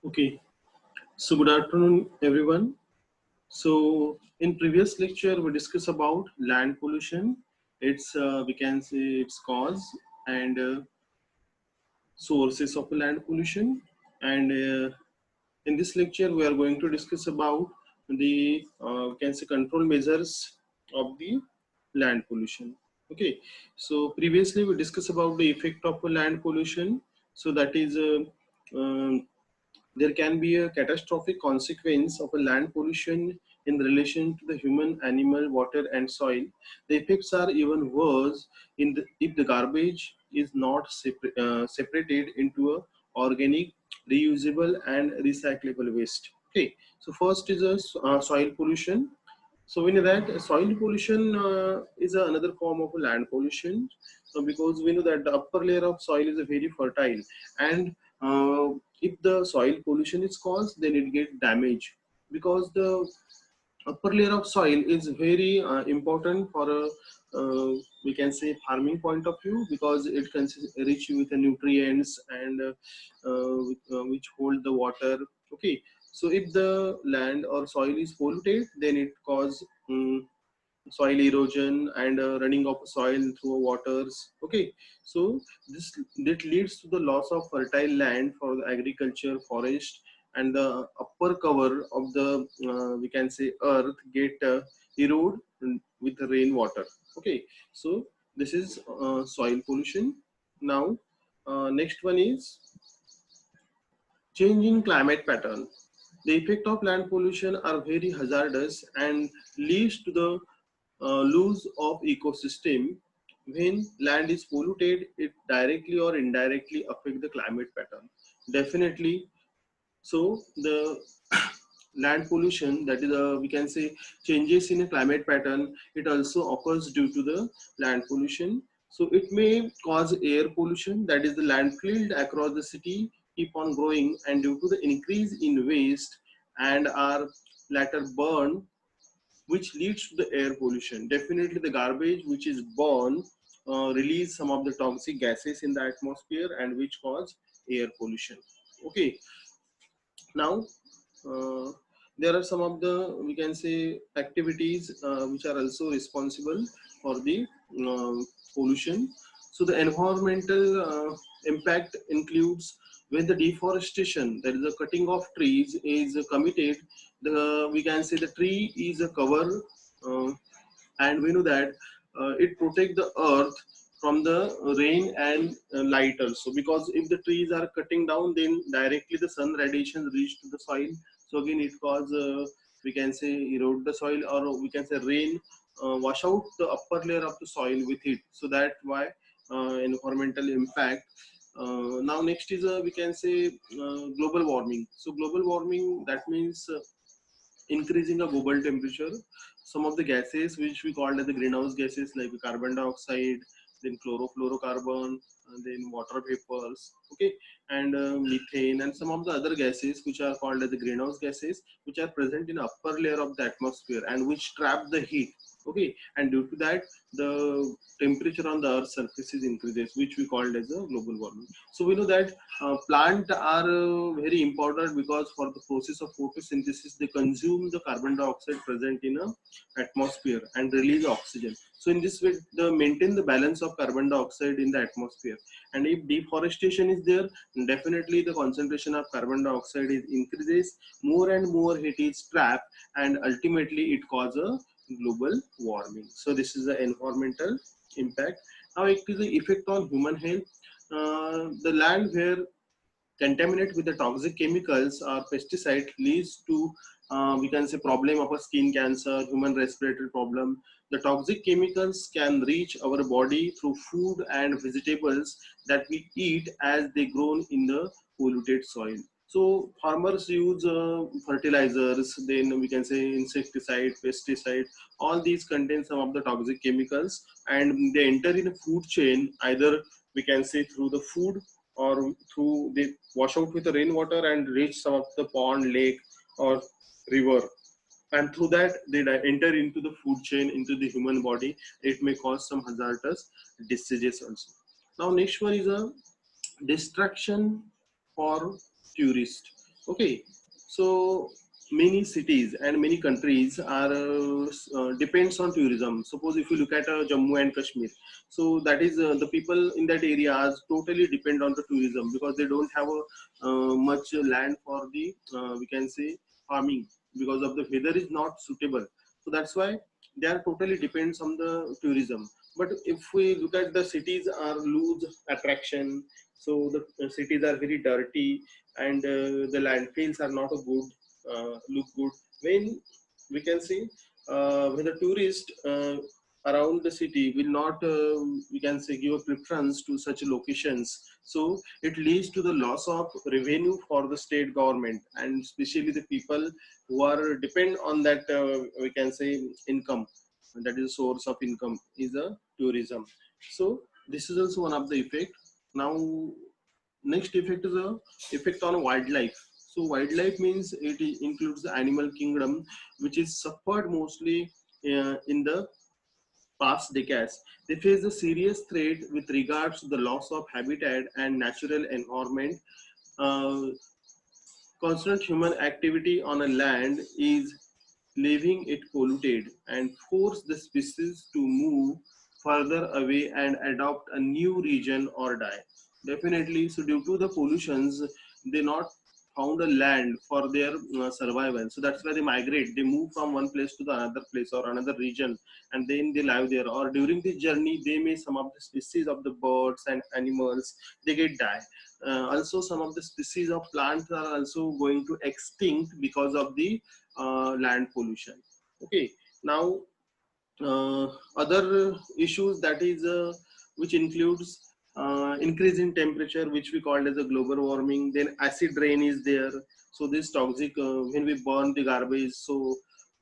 Okay, so good afternoon, everyone. So in previous lecture, we discussed about land pollution. Its we can say its cause and sources of land pollution. And in this lecture, we are going to discuss about the we can say control measures of the land pollution. Okay, so previously we discussed about the effect of land pollution. So that is there can be a catastrophic consequence of a land pollution in relation to the human, animal, water, and soil. The effects are even worse if the garbage is not separated into a organic, reusable, and recyclable waste. Okay, so first is a soil pollution. So we know that soil pollution is another form of land pollution. So because we know that the upper layer of soil is a very fertile, and if the soil pollution is caused, then it get damaged because the upper layer of soil is very important for a we can say farming point of view because it can rich with the nutrients and which hold the water. Okay, so if the land or soil is polluted, then it cause soil erosion and running of soil through waters. Okay, so this that leads to the loss of fertile land for the agriculture, forest, and the upper cover of the we can say earth get erode with the rainwater. Okay, so this is soil pollution. Now next one is changing climate pattern. The effect of land pollution are very hazardous and leads to the loss of ecosystem. When land is polluted, it directly or indirectly affect the climate pattern. Definitely. So the land pollution, that is we can say changes in a climate pattern, it also occurs due to the land pollution. So it may cause air pollution, that is the land filled across the city keep on growing, and due to the increase in waste and are later burned, which leads to the air pollution. Definitely the garbage which is burned release some of the toxic gases in the atmosphere and which cause air pollution. Okay, now uh, there are some of the we can say activities which are also responsible for the uh, pollution. So the environmental impact includes when the deforestation, that is the cutting of trees, is committed. The we can say the tree is a cover, uh, and we know that it protect the earth from the rain and light also, because if the trees are cutting down, then directly the sun radiation reach to the soil. So again it cause we can say erode the soil, or we can say rain wash out the upper layer of the soil with it. So that why environmental impact. Now next is we can say global warming. So global warming, that means increasing of global temperature. Some of the gases which we call as the greenhouse gases, like carbon dioxide, then chlorofluorocarbon, and then water vapors, okay, and methane, and some of the other gases which are called as the greenhouse gases, which are present in upper layer of the atmosphere and which trap the heat. Okay, and due to that, the temperature on the Earth's surface is increases, which we called as a global warming. So we know that plants are very important because for the process of photosynthesis, they consume the carbon dioxide present in a atmosphere and release oxygen. So in this way, they maintain the balance of carbon dioxide in the atmosphere. And if deforestation is there, definitely the concentration of carbon dioxide is increases, more and more heat is trapped, and ultimately it causes global warming. So this is the environmental impact. Now it is the effect on human health. The land where contaminated with the toxic chemicals or pesticide leads to we can say problem of a skin cancer, human respiratory problem. The toxic chemicals can reach our body through food and vegetables that we eat as they grown in the polluted soil. So farmers use fertilizers, then we can say insecticide, pesticide. All these contain some of the toxic chemicals, and they enter in a food chain, either we can say through the food, or through they wash out with the rainwater and reach some of the pond, lake, or river, and through that they enter into the food chain into the human body. It may cause some hazardous diseases also. Now next one is a distraction for tourists. Okay, so many cities and many countries are depends on tourism. Suppose if you look at Jammu and Kashmir, so that is the people in that area are totally depend on the tourism because they don't have a, much land for the we can say farming because of the weather is not suitable. So that's why they are totally depends on the tourism. But if we look at the cities are lose attraction, so the cities are very dirty and the landfills are not a good look good when we can see when the tourist around the city will not we can say give a preference to such locations, so it leads to the loss of revenue for the state government and especially the people who are depend on that we can say income, that is a source of income is a tourism. So this is also one of the effect. Now next effect is a effect on wildlife. So wildlife means includes the animal kingdom, which is suffered mostly in the past decades. They face a serious threat with regards to the loss of habitat and natural environment. Uh, Constant human activity on a land is leaving it polluted and force the species to move further away and adopt a new region or die. Definitely, so due to the pollutions, they not found a land for their survival. So that's why they migrate. They move from one place to the another place or another region, and then they live there. Or during this journey, they may some of the species of the birds and animals they get die. Also, some of the species of plants are also going to extinct because of the land pollution. Okay, now other issues that is which includes increase in temperature, which we called as a global warming. Then acid rain is there. So this toxic when we burn the garbage, so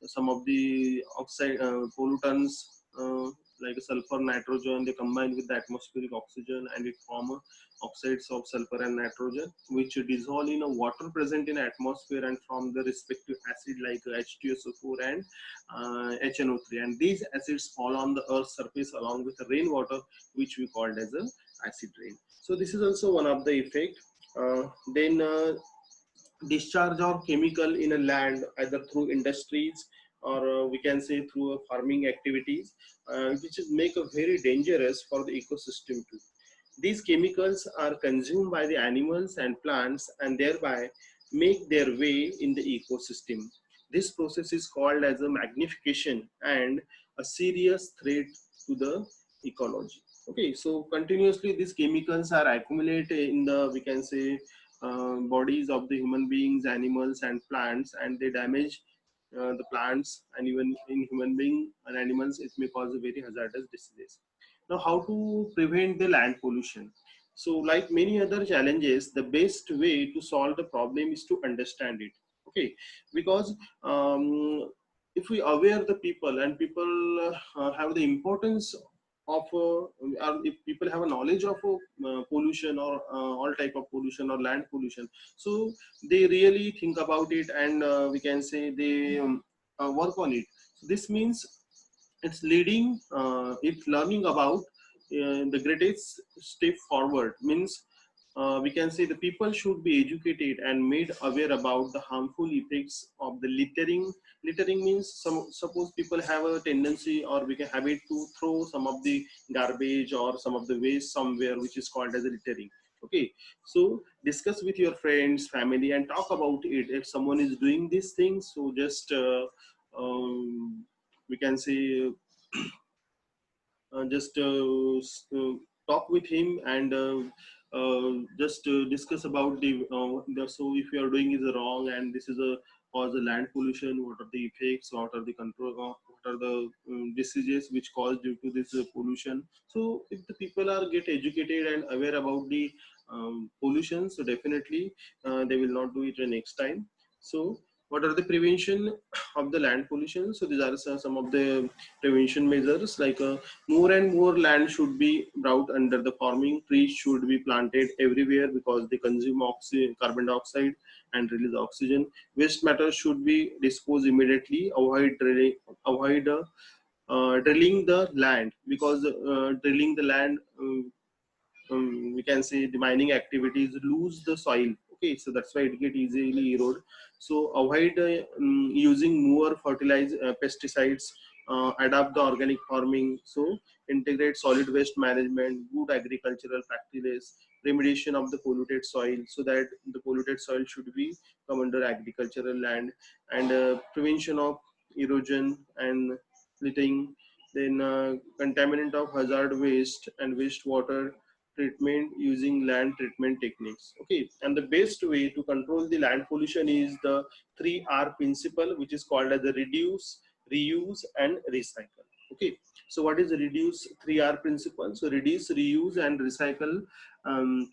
some of the oxide pollutants uh, like sulfur, nitrogen, they combine with the atmospheric oxygen and it form oxides of sulfur and nitrogen, which dissolve in a water present in atmosphere and from the respective acid like H2SO4 and HNO3, and these acids fall on the earth's surface along with the rainwater, which we called as a acid rain. So this is also one of the effect. Then discharge of chemical in a land either through industries or we can say through farming activities, which is make a very dangerous for the ecosystem too. These chemicals are consumed by the animals and plants and thereby make their way in the ecosystem. This process is called as a magnification and a serious threat to the ecology. Okay, so continuously these chemicals are accumulated in the we can say bodies of the human beings, animals, and plants, and they damage the plants and even in human being and animals, it may cause a very hazardous diseases. Now, how to prevent the land pollution? So, like many other challenges, the best way to solve the problem is to understand it. Okay, because if we aware the people and people have the importance of or if people have a knowledge of pollution or all type of pollution or land pollution, so they really think about it and we can say they work on it. So this means it's learning about the greatest step forward means we can say the people should be educated and made aware about the harmful effects of the littering. Littering means suppose people have a tendency or we can habit to throw some of the garbage or some of the waste somewhere, which is called as a littering. Okay, so discuss with your friends, family, and talk about it. If someone is doing these things, so just we can say just talk with him and just discuss about so if you are doing is wrong and this is a cause the land pollution, what are the effects, what are the control, what are the diseases which cause due to this pollution. So if the people are get educated and aware about the pollution, so definitely they will not do it the next time. So what are the prevention of the land pollution? So these are some of the prevention measures like more and more land should be brought under the farming. Trees should be planted everywhere because they consume carbon dioxide and release oxygen. Waste matter should be disposed immediately. Avoid drilling the land because drilling the land we can say the mining activities lose the soil. Okay, so that's why it get easily erode. So avoid using more fertilizer pesticides, adapt the organic farming, so integrate solid waste management, good agricultural practices, remediation of the polluted soil, so that the polluted soil should be come under agricultural land, and prevention of erosion and littering, then contaminant of hazard waste and wastewater treatment using land treatment techniques. Okay, and the best way to control the land pollution is the 3R principle, which is called as the reduce, reuse, and recycle. Okay, so what is the reduce 3R principle? So reduce, reuse, and recycle. Um,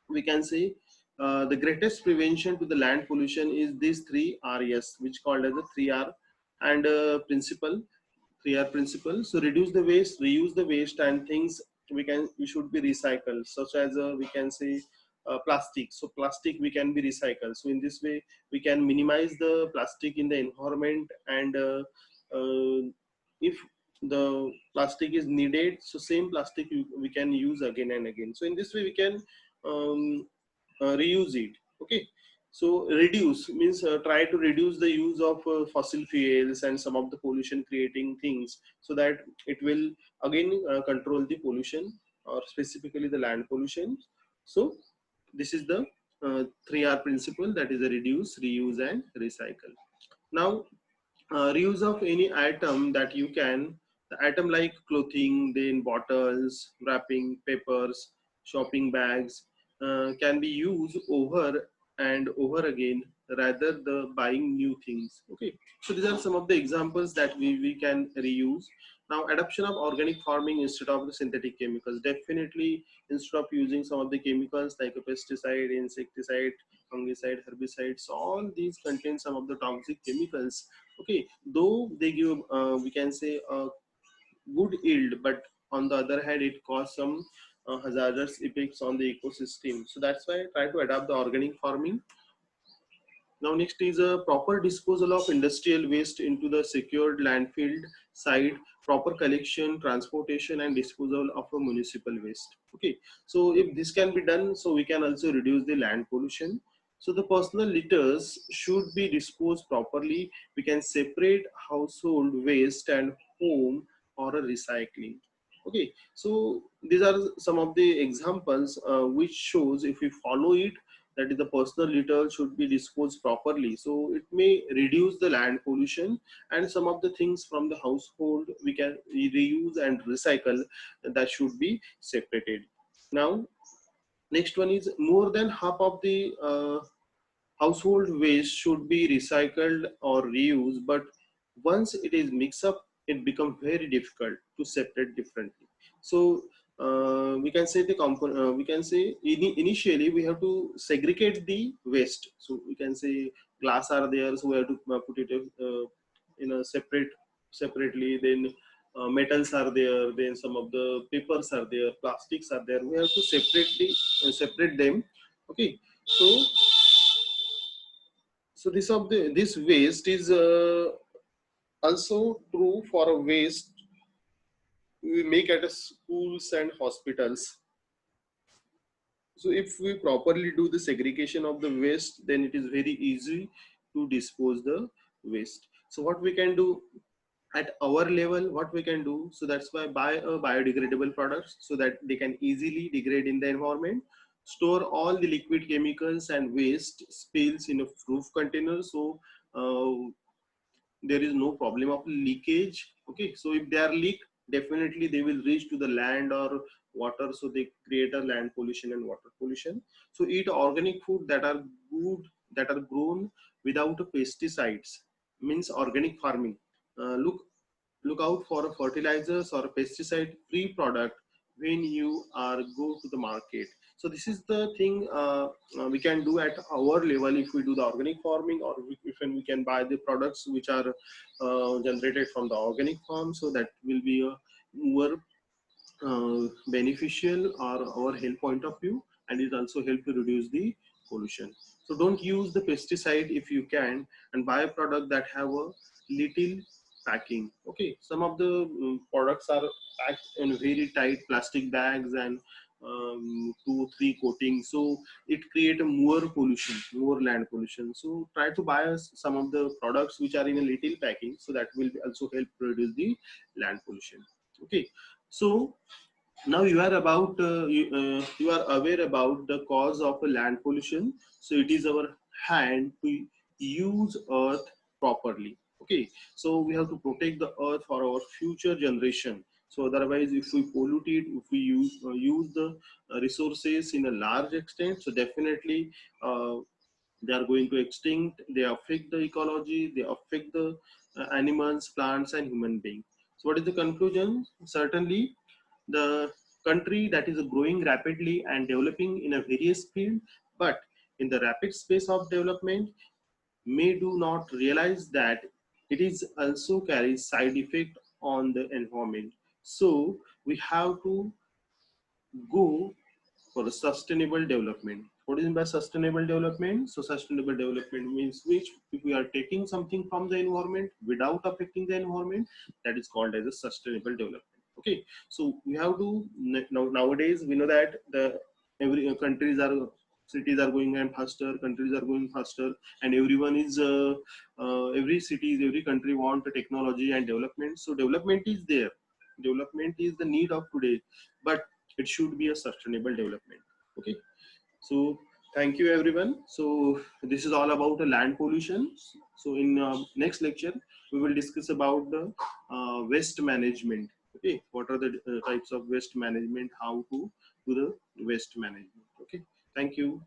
we can say the greatest prevention to the land pollution is these three R's, which called as the 3R and principle, 3R principle. So reduce the waste, reuse the waste, and things we should be recycled, such as we can say plastic. So plastic we can be recycled. So in this way we can minimize the plastic in the environment, and if the plastic is needed, so same plastic we can use again and again. So in this way we can um, reuse it. Okay, so reduce means try to reduce the use of fossil fuels and some of the pollution creating things, so that it will again control the pollution, or specifically the land pollution. So this is the 3R principle, that is the reduce, reuse, and recycle. Now reuse of any item that you can, the item like clothing, then bottles, wrapping papers, shopping bags, can be used over and over again rather the buying new things. Okay, so these are some of the examples that we can reuse. Now adoption of organic farming instead of the synthetic chemicals, definitely instead of using some of the chemicals like a pesticide, insecticide, fungicide, herbicides, all these contain some of the toxic chemicals. Okay, though they give we can say a good yield, but on the other hand it causes some hazardous effects on the ecosystem. So that's why I try to adapt the organic farming. Now next is a proper disposal of industrial waste into the secured landfill site, proper collection, transportation, and disposal of a municipal waste. Okay, so if this can be done, so we can also reduce the land pollution. So the personal litters should be disposed properly. We can separate household waste and home or a recycling. Okay, so these are some of the examples which shows if we follow it, that is the personal litter should be disposed properly, so it may reduce the land pollution, and some of the things from the household we can reuse and recycle, that should be separated. Now next one is more than half of the household waste should be recycled or reused, but once it is mixed up, it becomes very difficult to separate differently. So we can say we can say initially we have to segregate the waste. So we can say glass are there, so we have to put it in a separately. Then metals are there. Then some of the papers are there. Plastics are there. We have to separate them. Okay, so this waste is also true for a waste we make at a schools and hospitals. So if we properly do the segregation of the waste, then it is very easy to dispose the waste. So what we can do at our level, what we can do, so that's why buy a biodegradable products so that they can easily degrade in the environment. Store all the liquid chemicals and waste spills in a proof container, so there is no problem of leakage. Okay, so if they are leaked, definitely they will reach to the land or water, so they create a land pollution and water pollution. So eat organic food that are good, that are grown without pesticides, means organic farming. Look out for a fertilizers or a pesticide free product when you are go to the market. So this is the thing we can do at our level if we do the organic farming, or if we can buy the products which are generated from the organic farm, so that will be a more beneficial or our health point of view, and it also help to reduce the pollution. So don't use the pesticide if you can, and buy a product that have a little packing. Okay, some of the products are packed in very tight plastic bags, and 2 3 coatings, so it create a more pollution, more land pollution. So try to buy some of the products which are in a little packing, so that will also help reduce the land pollution. Okay, so now you are about you are aware about the cause of a land pollution. So it is our hand to use earth properly. Okay, so we have to protect the earth for our future generation. So otherwise, if we pollute it, if we use the resources in a large extent, so definitely they are going to extinct. They affect the ecology, they affect the animals, plants and human beings. So what is the conclusion? Certainly the country that is growing rapidly and developing in a various field, but in the rapid space of development, may do not realize that it is also carries side effect on the environment. So we have to go for a sustainable development. What is meant by sustainable development? So sustainable development means which, if we are taking something from the environment without affecting the environment, that is called as a sustainable development. Okay, so we have to nowadays we know that the every countries are, cities are going and faster, countries are going faster, and everyone is every cities, every country want the technology and development. So development is there, development is the need of today, but it should be a sustainable development. Okay, so thank you everyone. So this is all about the land pollution. So in next lecture we will discuss about the waste management. Okay, what are the types of waste management, how to do the waste management. Okay, thank you.